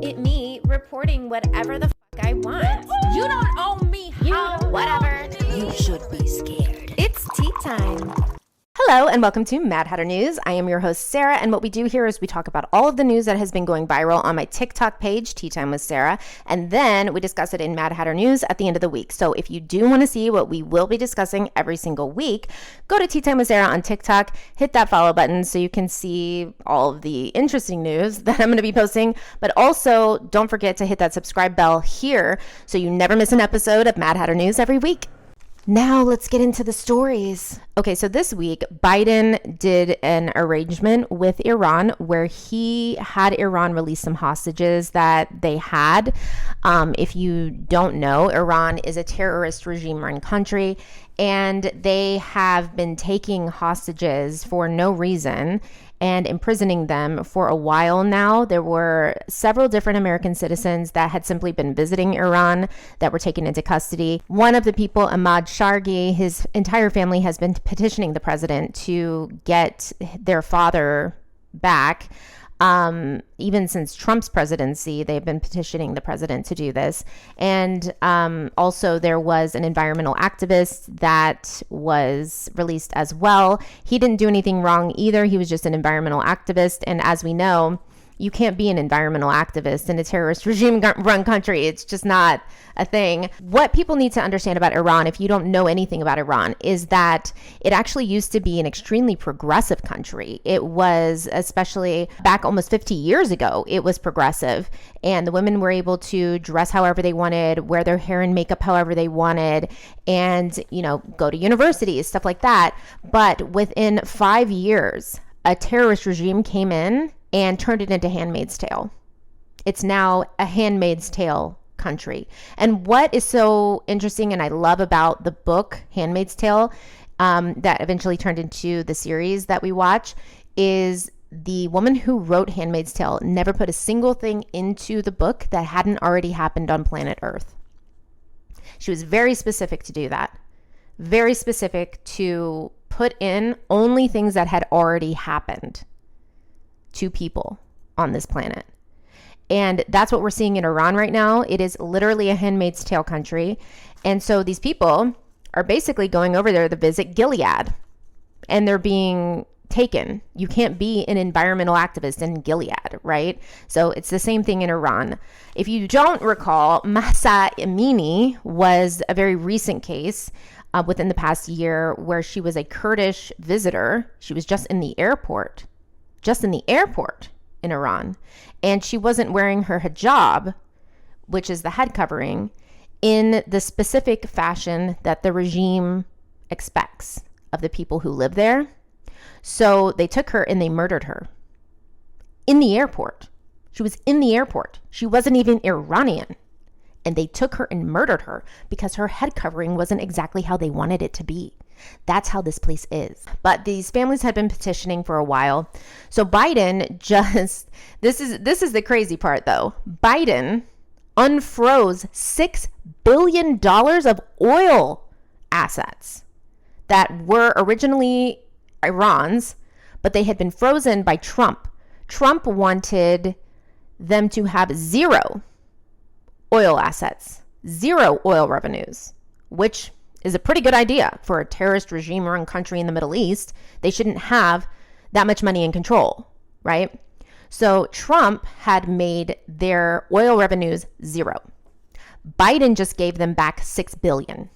Me reporting whatever the fuck I want. You don't own me. Whatever. You should be scared. It's tea time. Hello and welcome to Mad Hatter News. I am your host, Sarah, and what we do here is we talk about all of the news that has been going viral on my TikTok page, Tea Time with Sarah, and then we discuss it in Mad Hatter News at the end of the week. So if you do want to see what we will be discussing every single week, go to Tea Time with Sarah on TikTok, hit that follow button so you can see all of the interesting news that I'm going to be posting, but also don't forget to hit that subscribe bell here so you never miss an episode of Mad Hatter News every week. Now let's get into the stories. Okay, so this week, Biden did an arrangement with Iran where he had Iran release some hostages that they had. If you don't know, Iran is a terrorist regime-run country, and they have been taking hostages for no reason and imprisoning them for a while now. There were several different American citizens that had simply been visiting Iran that were taken into custody. One of the people, Ahmad Shargi, his entire family has been petitioning the president to get their father back. Even since Trump's presidency, they've been petitioning the president to do this. And also there was an environmental activist that was released as well. He didn't do anything wrong either. He was just an environmental activist. And as we know, you can't be an environmental activist in a terrorist regime-run country. It's just not a thing. What people need to understand about Iran, if you don't know anything about Iran, is that it actually used to be an extremely progressive country. It was, especially back almost 50 years ago, it was progressive. And the women were able to dress however they wanted, wear their hair and makeup however they wanted, and, go to universities, stuff like that. But within 5 years, a terrorist regime came in and turned it into Handmaid's Tale. It's now a Handmaid's Tale country. And what is so interesting and I love about the book Handmaid's Tale that eventually turned into the series that we watch is the woman who wrote Handmaid's Tale never put a single thing into the book that hadn't already happened on planet Earth. She was very specific to do that. Very specific to put in only things that had already happened to people on this planet. And that's what we're seeing in Iran right now. It is literally a Handmaid's Tale country. And so these people are basically going over there to visit Gilead, and they're being taken. You can't be an environmental activist in Gilead, right? So it's the same thing in Iran. If you don't recall, Mahsa Amini was a very recent case within the past year where she was a Kurdish visitor. She was just in the airport in Iran. And she wasn't wearing her hijab, which is the head covering, in the specific fashion that the regime expects of the people who live there. So they took her and they murdered her in the airport. She was in the airport. She wasn't even Iranian. And they took her and murdered her because her head covering wasn't exactly how they wanted it to be. That's how this place is. But these families had been petitioning for a while. So Biden this is the crazy part though. Biden unfroze $6 billion of oil assets that were originally Iran's, but they had been frozen by Trump. Trump wanted them to have zero oil assets, zero oil revenues, which is a pretty good idea for a terrorist regime-run country in the Middle East. They shouldn't have that much money in control, right? So Trump had made their oil revenues zero. Biden just gave them back $6 billion,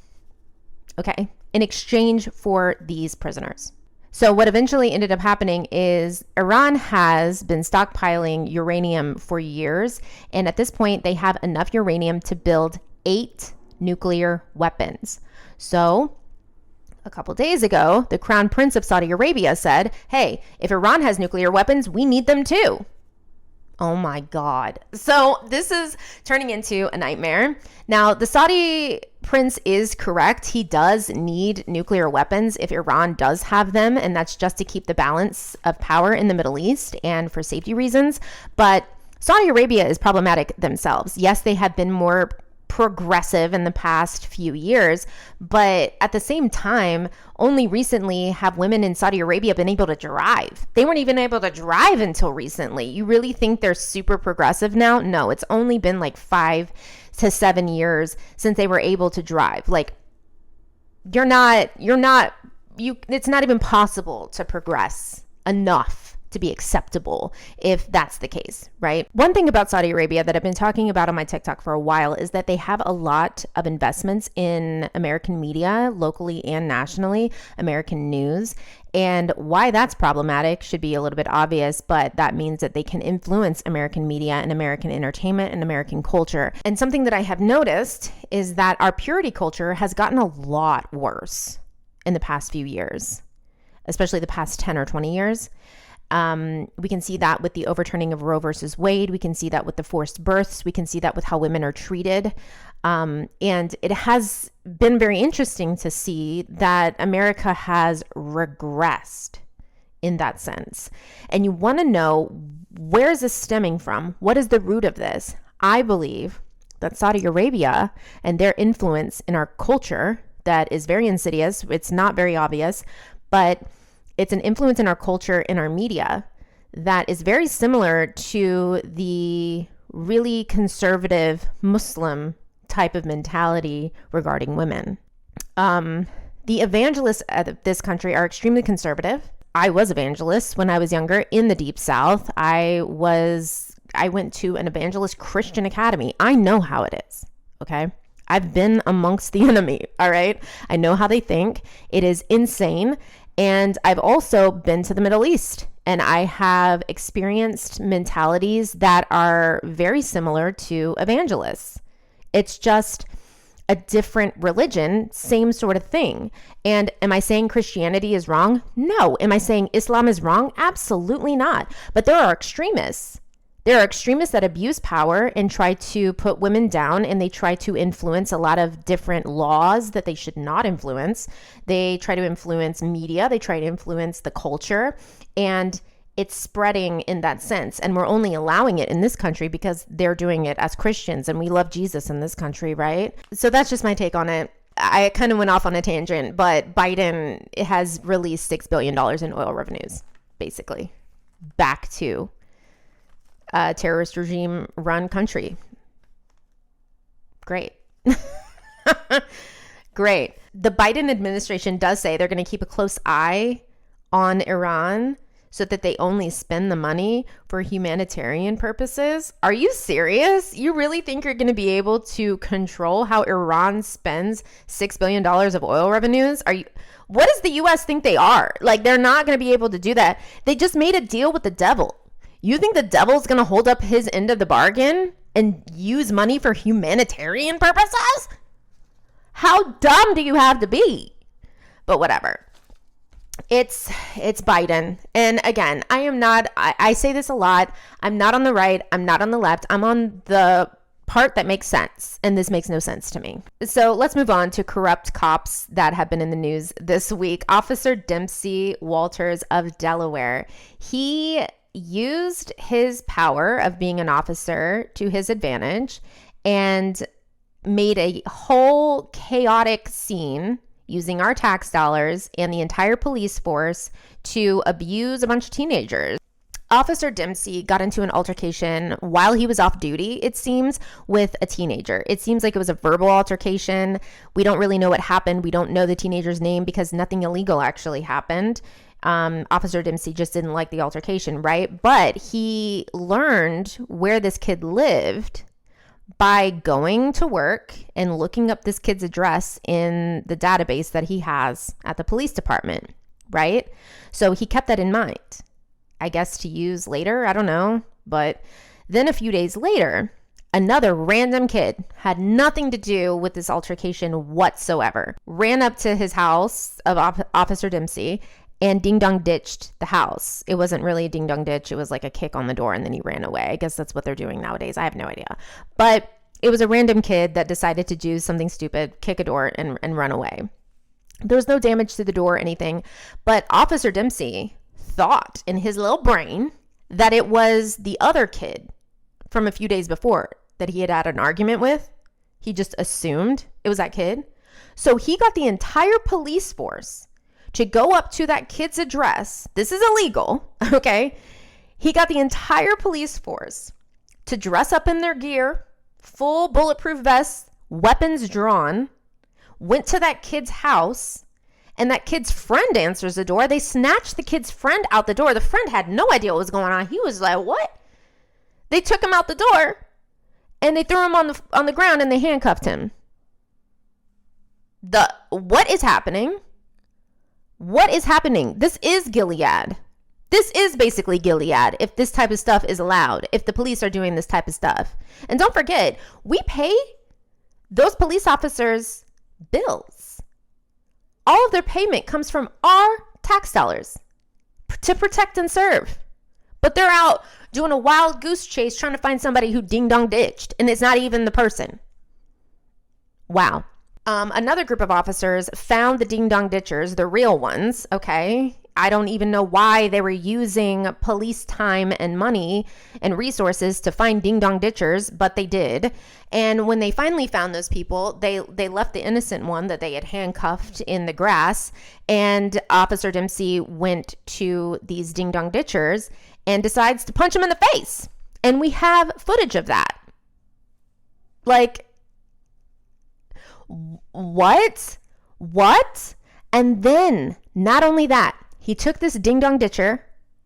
okay, in exchange for these prisoners. So what eventually ended up happening is Iran has been stockpiling uranium for years. And at this point, they have enough uranium to build 8 nuclear weapons. So a couple days ago, the Crown Prince of Saudi Arabia said, hey, if Iran has nuclear weapons, we need them too. Oh my God. So this is turning into a nightmare. Now, the Saudi prince is correct. He does need nuclear weapons if Iran does have them, and that's just to keep the balance of power in the Middle East and for safety reasons. But Saudi Arabia is problematic themselves. Yes, they have been more progressive in the past few years, but at the same time, only recently have women in Saudi Arabia been able to drive. They weren't even able to drive until recently. You really think they're super progressive now? No, it's only been like 5 to 7 years since they were able to drive. Like, it's not even possible to progress enough to be acceptable if that's the case, right? One thing about Saudi Arabia that I've been talking about on my TikTok for a while is that they have a lot of investments in American media, locally and nationally, American news. And why that's problematic should be a little bit obvious, but that means that they can influence American media and American entertainment and American culture. And something that I have noticed is that our purity culture has gotten a lot worse in the past few years, especially the past 10 or 20 years. We can see that with the overturning of Roe versus Wade. We can see that with the forced births. We can see that with how women are treated. And it has been very interesting to see that America has regressed in that sense. And you want to know, where is this stemming from? What is the root of this? I believe that Saudi Arabia and their influence in our culture that is very insidious. It's not very obvious, but it's an influence in our culture, in our media, that is very similar to the really conservative Muslim type of mentality regarding women. The evangelists of this country are extremely conservative. I was evangelist when I was younger in the Deep South. I went to an evangelist Christian academy. I know how it is, okay? I've been amongst the enemy, all right? I know how they think. It is insane. And I've also been to the Middle East, and I have experienced mentalities that are very similar to evangelists. It's just a different religion, same sort of thing. And am I saying Christianity is wrong? No. Am I saying Islam is wrong? Absolutely not. But there are extremists. There are extremists that abuse power and try to put women down, and they try to influence a lot of different laws that they should not influence. They try to influence media. They try to influence the culture, and it's spreading in that sense. And we're only allowing it in this country because they're doing it as Christians, and we love Jesus in this country, right? So that's just my take on it. I kind of went off on a tangent, but Biden has released $6 billion in oil revenues, basically, back to terrorist regime run country. Great. Great. The Biden administration does say they're going to keep a close eye on Iran so that they only spend the money for humanitarian purposes. Are you serious? You really think you're going to be able to control how Iran spends $6 billion of oil revenues? What does the US think they are? Like, they're not going to be able to do that. They just made a deal with the devil. You think the devil's going to hold up his end of the bargain and use money for humanitarian purposes? How dumb do you have to be? But whatever. It's Biden. And again, I say this a lot. I'm not on the right. I'm not on the left. I'm on the part that makes sense. And this makes no sense to me. So let's move on to corrupt cops that have been in the news this week. Officer Dempsey Walters of Delaware. He used his power of being an officer to his advantage and made a whole chaotic scene using our tax dollars and the entire police force to abuse a bunch of teenagers. Officer Dempsey got into an altercation while he was off duty, it seems, with a teenager. It seems like it was a verbal altercation. We don't really know what happened. We don't know the teenager's name because nothing illegal actually happened. Officer Dempsey just didn't like the altercation, right? But he learned where this kid lived by going to work and looking up this kid's address in the database that he has at the police department, right? So he kept that in mind, I guess, to use later. I don't know. But then a few days later, another random kid had nothing to do with this altercation whatsoever, ran up to his house of Officer Dempsey and ding-dong ditched the house. It wasn't really a ding-dong ditch. It was like a kick on the door, and then he ran away. I guess that's what they're doing nowadays. I have no idea. But it was a random kid that decided to do something stupid, kick a door, and run away. There was no damage to the door or anything. But Officer Dempsey thought in his little brain that it was the other kid from a few days before that he had had an argument with. He just assumed it was that kid. So he got the entire police force to go up to that kid's address. This is illegal, okay? He got the entire police force to dress up in their gear, full bulletproof vests, weapons drawn, went to that kid's house, and that kid's friend answers the door. They snatched the kid's friend out the door. The friend had no idea what was going on. He was like, what? They took him out the door and they threw him on the ground and they handcuffed him. What is happening? What is happening? This is Gilead. This is basically Gilead if this type of stuff is allowed, if the police are doing this type of stuff. And don't forget, we pay those police officers bills. All of their payment comes from our tax dollars to protect and serve. But they're out doing a wild goose chase trying to find somebody who ding-dong ditched, and it's not even the person. Wow. Another group of officers found the ding-dong ditchers, the real ones, okay? I don't even know why they were using police time and money and resources to find ding-dong ditchers, but they did. And when they finally found those people, they left the innocent one that they had handcuffed in the grass, and Officer Dempsey went to these ding-dong ditchers and decides to punch him in the face. And we have footage of that. Like, what? And then, not only that, he took this ding-dong ditcher,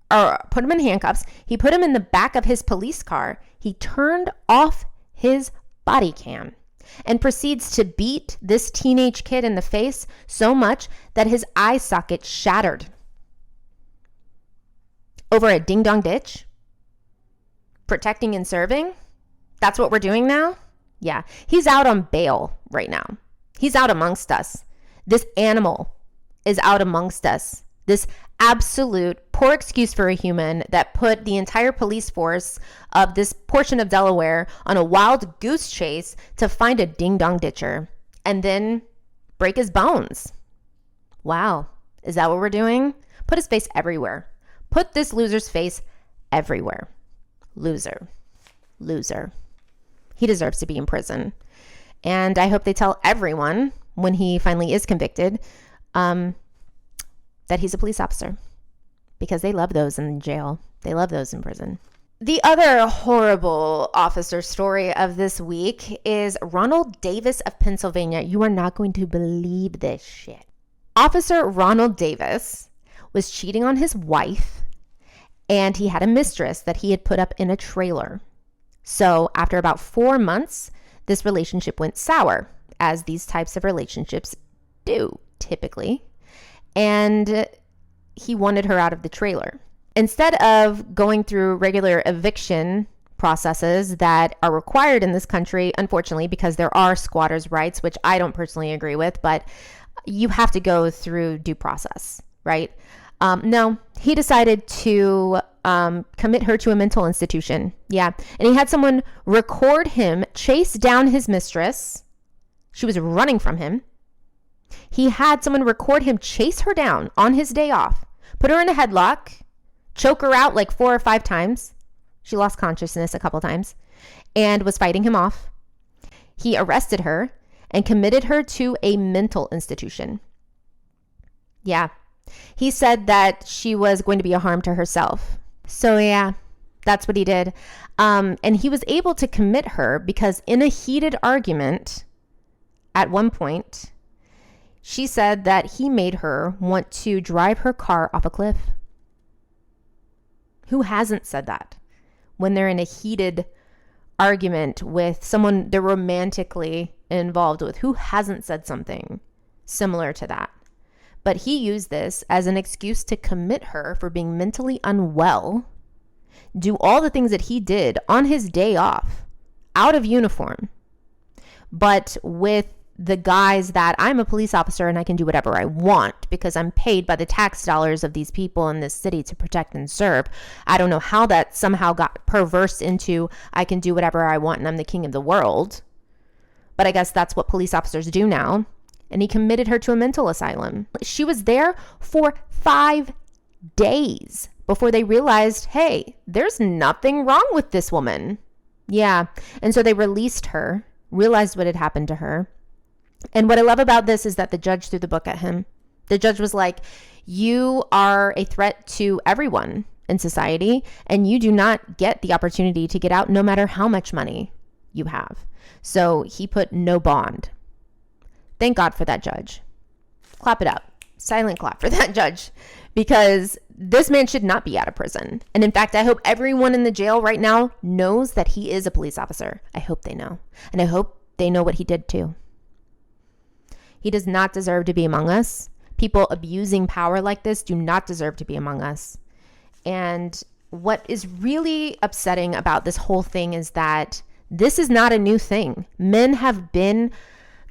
or put him in handcuffs. He put him in the back of his police car. He turned off his body cam and proceeds to beat this teenage kid in the face so much that his eye socket shattered. Over a ding-dong ditch? Protecting and serving? That's what we're doing now? Yeah, he's out on bail right now. He's out amongst us. This animal is out amongst us. This absolute poor excuse for a human that put the entire police force of this portion of Delaware on a wild goose chase to find a ding-dong ditcher and then break his bones. Wow. Is that what we're doing? Put his face everywhere. Put this loser's face everywhere. Loser. He deserves to be in prison. And I hope they tell everyone when he finally is convicted that he's a police officer, because they love those in jail. They love those in prison. The other horrible officer story of this week is Ronald Davis of Pennsylvania. You are not going to believe this shit. Officer Ronald Davis was cheating on his wife, and he had a mistress that he had put up in a trailer. So after about 4 months, this relationship went sour, as these types of relationships do typically. And he wanted her out of the trailer. Instead of going through regular eviction processes that are required in this country, unfortunately, because there are squatters' rights, which I don't personally agree with, but you have to go through due process, right? No, he decided to commit her to a mental institution. Yeah. And he had someone record him chase down his mistress. She was running from him. He had someone record him chase her down on his day off, put her in a headlock, choke her out like 4 or 5 times. She lost consciousness a couple times and was fighting him off. He arrested her and committed her to a mental institution. Yeah. He said that she was going to be a harm to herself. So yeah, that's what he did. And he was able to commit her because in a heated argument at one point, she said that he made her want to drive her car off a cliff. Who hasn't said that when they're in a heated argument with someone they're romantically involved with? Who hasn't said something similar to that? But he used this as an excuse to commit her for being mentally unwell, do all the things that he did on his day off, out of uniform, but with the guise that I'm a police officer and I can do whatever I want because I'm paid by the tax dollars of these people in this city to protect and serve. I don't know how that somehow got perverse into I can do whatever I want and I'm the king of the world. But I guess that's what police officers do now. And he committed her to a mental asylum. She was there for 5 days before they realized, hey, there's nothing wrong with this woman. Yeah. And so they released her realized what had happened to her. And what I love about this is that the judge threw the book at him. The judge was like, you are a threat to everyone in society, and you do not get the opportunity to get out no matter how much money you have. So he put no bond. Thank God for that judge. Clap it up. Silent clap for that judge, because this man should not be out of prison. And in fact, I hope everyone in the jail right now knows that he is a police officer. I hope they know. And I hope they know what he did too. He does not deserve to be among us. People abusing power like this do not deserve to be among us. And what is really upsetting about this whole thing is that this is not a new thing. Men have been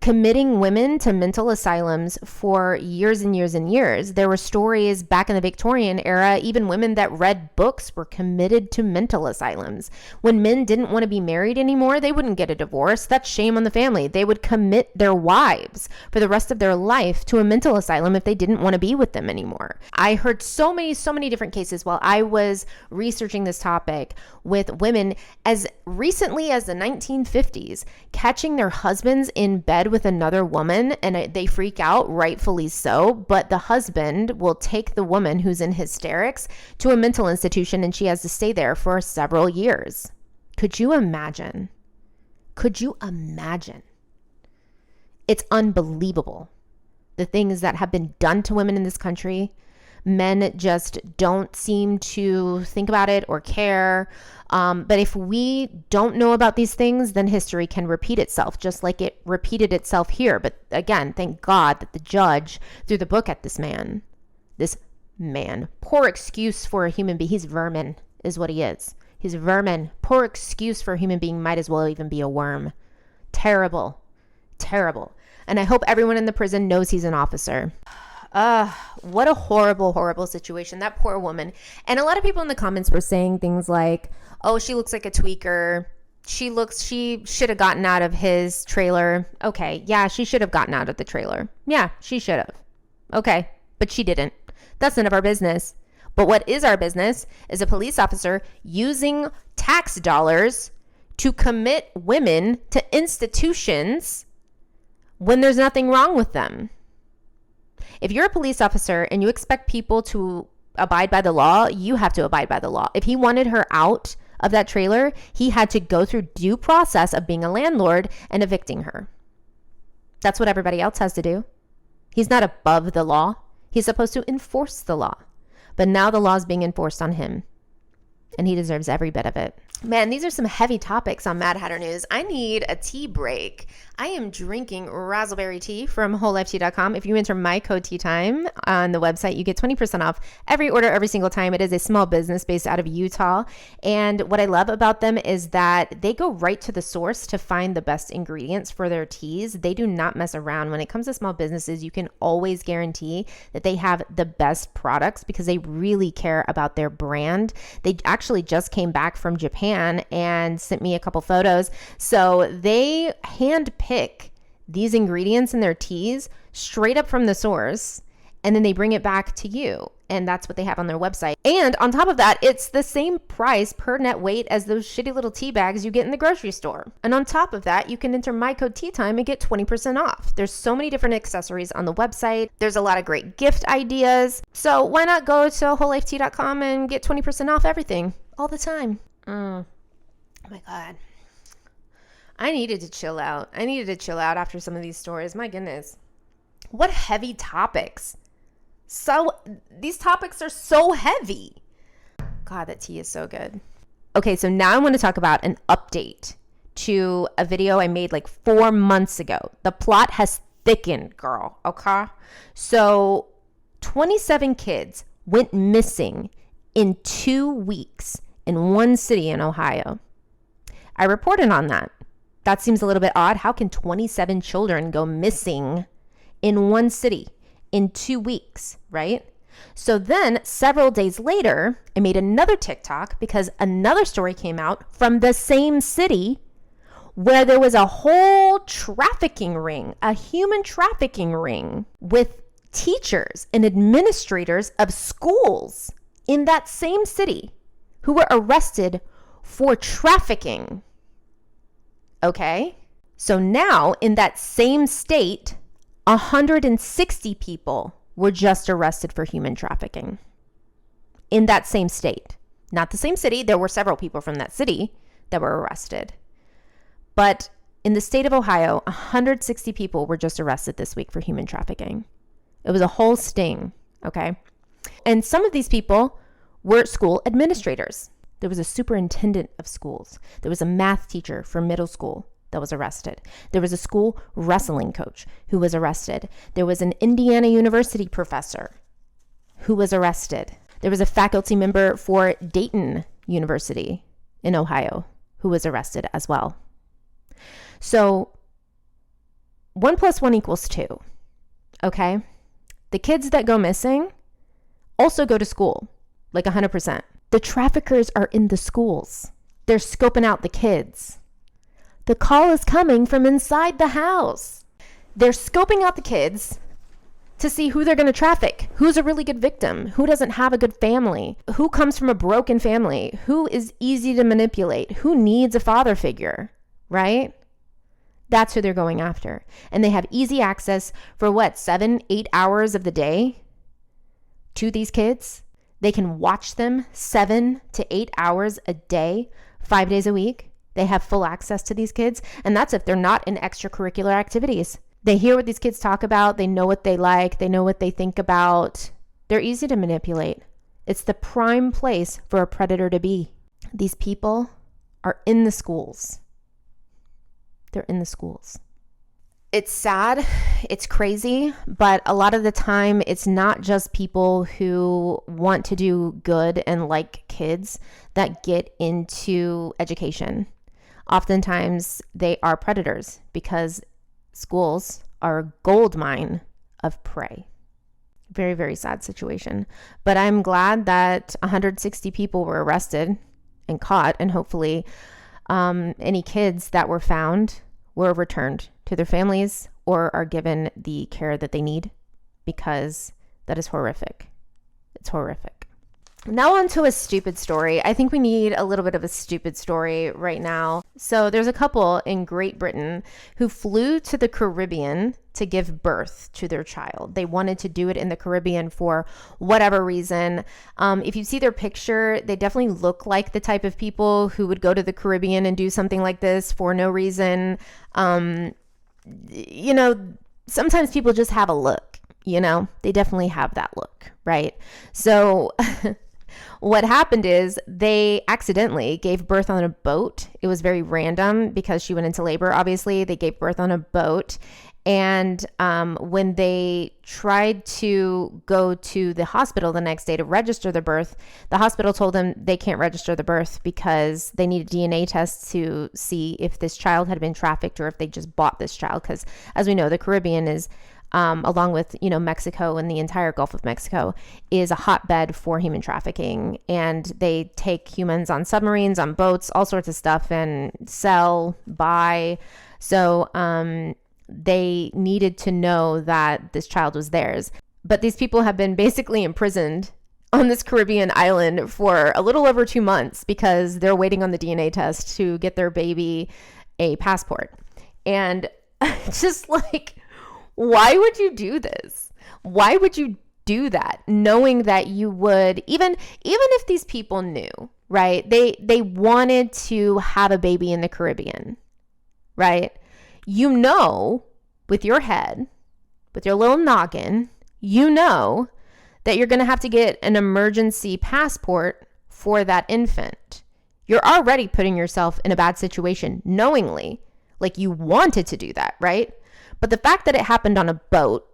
committing women to mental asylums for years and years and years. There were stories back in the Victorian era, even women that read books were committed to mental asylums. When men didn't want to be married anymore, they wouldn't get a divorce. That's shame on the family. They would commit their wives for the rest of their life to a mental asylum if they didn't want to be with them anymore. I heard so many different cases while I was researching this topic with women as recently as the 1950s catching their husbands in bed with another woman, and they freak out, rightfully so, but the husband will take the woman who's in hysterics to a mental institution, and she has to stay there for several years. Could you imagine? Could you imagine? It's unbelievable, the things that have been done to women in this country. Men just don't seem to think about it or care. But if we don't know about these things, then history can repeat itself, just like it repeated itself here. But again, thank God that the judge threw the book at this man. This man. Poor excuse for a human being. He's vermin, is what he is. He's vermin. Poor excuse for a human being. Might as well even be a worm. Terrible. Terrible. And I hope everyone in the prison knows he's an officer. What a horrible situation. That poor woman. And a lot of people in the comments were saying things like, oh, she looks like a tweaker. She should have gotten out of his trailer. Okay. Yeah, she should have gotten out of the trailer. Yeah, she should have. Okay. But she didn't. That's none of our business. But what is our business is a police officer using tax dollars to commit women to institutions when there's nothing wrong with them. If you're a police officer and you expect people to abide by the law, you have to abide by the law. If he wanted her out of that trailer, he had to go through due process of being a landlord and evicting her. That's what everybody else has to do. He's not above the law. He's supposed to enforce the law. But now the law is being enforced on him, and he deserves every bit of it. Man, these are some heavy topics on Mad Hatter News. I need a tea break. I am drinking raspberry tea from wholelifetea.com. If you enter my code TEATIME on the website, you get 20% off every order every single time. It is a small business based out of Utah. And what I love about them is that they go right to the source to find the best ingredients for their teas. They do not mess around. When it comes to small businesses, you can always guarantee that they have the best products because they really care about their brand. They actually just came back from Japan and sent me a couple photos. So they hand pick these ingredients in their teas straight up from the source, and then they bring it back to you. And that's what they have on their website. And on top of that, it's the same price per net weight as those shitty little tea bags you get in the grocery store. And on top of that, you can enter my code TEATIME and get 20% off. There's so many different accessories on the website. There's a lot of great gift ideas. So why not go to wholelifetea.com and get 20% off everything all the time? Oh my God. I needed to chill out. After some of these stories. My goodness. What heavy topics. So these topics are so heavy. God, that tea is so good. Okay, so now I want to talk about an update to a video I made like 4 months ago. The plot has thickened, girl. Okay. So 27 kids went missing in 2 weeks in one city in Ohio. I reported on that. That seems a little bit odd. How can 27 children go missing in one city in 2 weeks, right? So then several days later, I made another TikTok because another story came out from the same city where there was a whole trafficking ring, a human trafficking ring with teachers and administrators of schools in that same city who were arrested for trafficking. Okay? So now in that same state, 160 people were just arrested for human trafficking. In that same state, not the same city. There were several people from that city that were arrested. But in the state of Ohio, 160 people were just arrested this week for human trafficking. It was a whole sting, okay? And some of these people were school administrators. There was a superintendent of schools. There was a math teacher for middle school that was arrested. There was a school wrestling coach who was arrested. There was an Indiana University professor who was arrested. There was a faculty member for Dayton University in Ohio who was arrested as well. So 1 + 1 = 2, okay? The kids that go missing also go to school, like 100%. The traffickers are in the schools. They're scoping out the kids. The call is coming from inside the house. They're scoping out the kids to see who they're going to traffic, who's a really good victim, who doesn't have a good family, who comes from a broken family, who is easy to manipulate, who needs a father figure, right? That's who they're going after. And they have easy access for 7-8 hours of the day to these kids. They can watch them 7 to 8 hours a day, 5 days a week. They have full access to these kids. And that's if they're not in extracurricular activities. They hear what these kids talk about. They know what they like. They know what they think about. They're easy to manipulate. It's the prime place for a predator to be. These people are in the schools. They're in the schools. It's sad, it's crazy, but a lot of the time it's not just people who want to do good and like kids that get into education. Oftentimes they are predators because schools are a gold mine of prey. Very, very sad situation. But I'm glad that 160 people were arrested and caught, and hopefully any kids that were found were returned to their families or are given the care that they need, because that is horrific. It's horrific. Now on to a stupid story. I think we need a little bit of a stupid story right now. So there's a couple in Great Britain who flew to the Caribbean to give birth to their child. They wanted to do it in the Caribbean for whatever reason. If you see their picture, they definitely look like the type of people who would go to the Caribbean and do something like this for no reason. Sometimes people just have a look, they definitely have that look, right? So what happened is they accidentally gave birth on a boat. It was very random because she went into labor, obviously. They gave birth on a boat. And when they tried to go to the hospital the next day to register the birth, the hospital told them they can't register the birth because they need a DNA test to see if this child had been trafficked or if they just bought this child. Because as we know, the Caribbean is along with, Mexico and the entire Gulf of Mexico is a hotbed for human trafficking. And they take humans on submarines, on boats, all sorts of stuff, and sell, buy. So they needed to know that this child was theirs. But these people have been basically imprisoned on this Caribbean island for a little over 2 months because they're waiting on the DNA test to get their baby a passport. And just like, why would you do this? Why would you do that knowing that you would, even if these people knew, right? They wanted to have a baby in the Caribbean, right? With your head, with your little noggin, that you're going to have to get an emergency passport for that infant. You're already putting yourself in a bad situation knowingly, like you wanted to do that, right? But the fact that it happened on a boat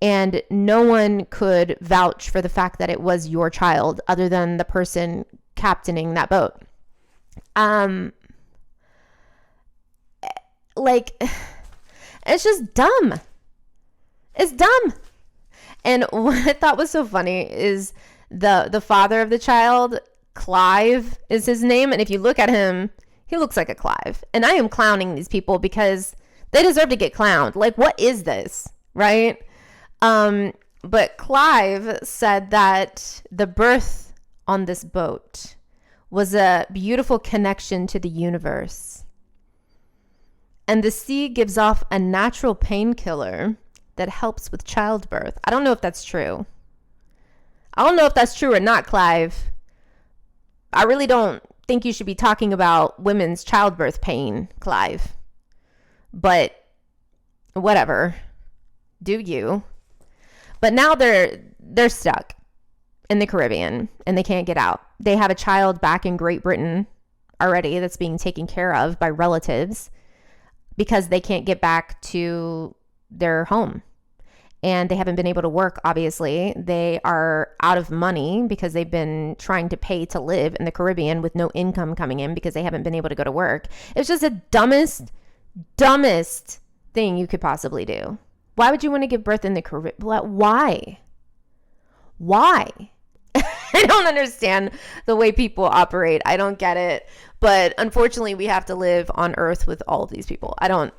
and no one could vouch for the fact that it was your child other than the person captaining that boat. It's just dumb. It's dumb. And what I thought was so funny is the father of the child, Clive is his name. And if you look at him, he looks like a Clive. And I am clowning these people because they deserve to get clowned. Like, what is this? Right? But Clive said that the birth on this boat was a beautiful connection to the universe. And the sea gives off a natural painkiller that helps with childbirth. I don't know if that's true. I don't know if that's true or not, Clive. I really don't think you should be talking about women's childbirth pain, Clive. But whatever. Do you? But now they're stuck in the Caribbean and they can't get out. They have a child back in Great Britain already that's being taken care of by relatives because they can't get back to their home. And they haven't been able to work, obviously. They are out of money because they've been trying to pay to live in the Caribbean with no income coming in because they haven't been able to go to work. It's just the dumbest thing you could possibly do. Why would you want to give birth in the Caribbean? Why? I don't understand the way people operate. I don't get it. But unfortunately, we have to live on Earth with all of these people. I don't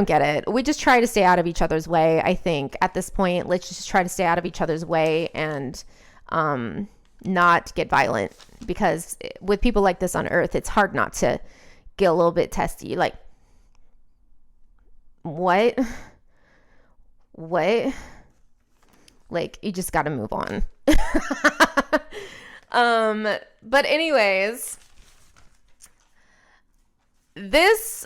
get it. We just try to stay out of each other's way, I think. At this point, let's just try to stay out of each other's way and not get violent. Because with people like this on Earth, it's hard not to get a little bit testy. Like, what? Like, you just got to move on. But anyways, this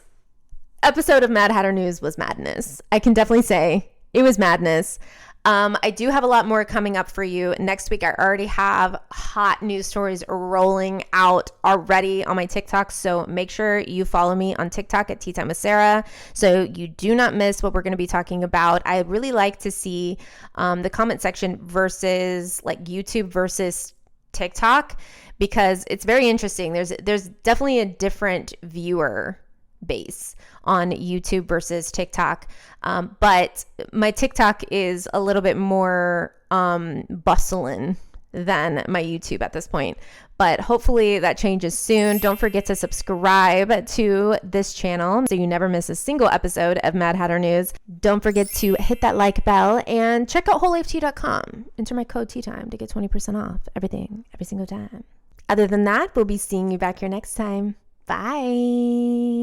episode of Mad Hatter News was madness. I can definitely say it was madness. I do have a lot more coming up for you next week. I already have hot news stories rolling out already on my TikTok. So make sure you follow me on TikTok at Tea Time with Sarah so you do not miss what we're going to be talking about. I really like to see the comment section versus like YouTube versus TikTok because it's very interesting. There's definitely a different viewer base on YouTube versus TikTok. But my TikTok is a little bit more bustling than my YouTube at this point. But hopefully that changes soon. Don't forget to subscribe to this channel so you never miss a single episode of Mad Hatter News. Don't forget to hit that like bell and check out wholelifetea.com. Enter my code TEATIME to get 20% off everything, every single time. Other than that, we'll be seeing you back here next time. Bye.